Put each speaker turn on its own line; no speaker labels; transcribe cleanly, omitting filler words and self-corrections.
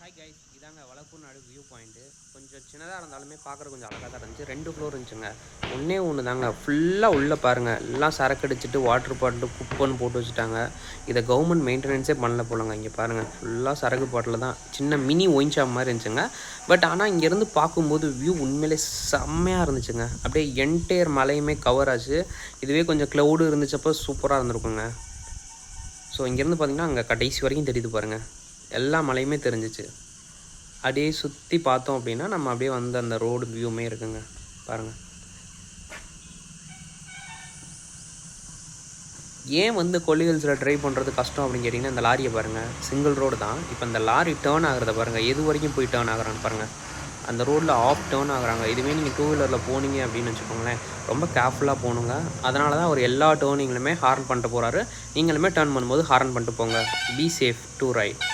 Hi guys, இதாங்க வளர்ப்புநாடு view point. கொஞ்சம் சின்னதாக இருந்தாலுமே பார்க்குற கொஞ்சம் அழகாக தான் இருந்துச்சு. 2 ஃப்ளோர் இருந்துச்சுங்க. ஒன்றே ஒன்று தாங்க, ஃபுல்லாக உள்ளே பாருங்கள், எல்லாம் சரக்கு அடிச்சுட்டு வாட்ரு பாட்டில் குப்பைன்னு போட்டு வச்சுட்டாங்க. இதை கவர்மெண்ட் மெயின்டெனன்ஸே பண்ணல போலங்க. இங்கே பாருங்கள், ஃபுல்லாக சரக்கு பாட்டில் தான். சின்ன மினி ஒயின் ஷாப் மாதிரி இருந்துச்சுங்க. பட் ஆனால் இங்கேருந்து பார்க்கும்போது வியூ உண்மையிலே செம்மையாக இருந்துச்சுங்க. அப்படியே என்டையர் மலையுமே கவர் ஆச்சு. இதுவே கொஞ்சம் க்ளவுடு இருந்துச்சப்போ சூப்பராக இருந்திருக்குங்க. ஸோ இங்கேருந்து பார்த்திங்கன்னா அங்கே கடைசி வரைக்கும் தெரியுது பாருங்கள், எல்லா மலையுமே தெரிஞ்சிச்சு. அப்படியே சுற்றி பார்த்தோம் அப்படின்னா நம்ம அப்படியே வந்து அந்த ரோடு வியூமே இருக்குங்க பாருங்கள். ஏன் வந்து கொல்லி ஹில்ஸில் ட்ரைவ் பண்ணுறது கஷ்டம் அப்படின்னு கேட்டிங்கன்னா, இந்த லாரியை பாருங்கள், சிங்கிள் ரோடு தான். இப்போ இந்த லாரி டேர்ன் ஆகிறத பாருங்கள், எது வரைக்கும் போய் டேர்ன் ஆகிறான்னு பாருங்கள். அந்த ரோட்டில் ஆஃப் டேர்ன் ஆகுறாங்க. இதுவே நீங்கள் 2 வீலரில் போனீங்க அப்படின்னு வச்சுக்கோங்களேன், ரொம்ப கேர்ஃபுல்லாக போகணுங்க. அதனால தான் அவர் எல்லா டேர்னிங்லுமே ஹார்ன் பண்ணிட்டு போகிறாரு. நீங்களுமே டேர்ன் பண்ணும்போது ஹார்ன் பண்ணிட்டு போங்க. Be safe to right.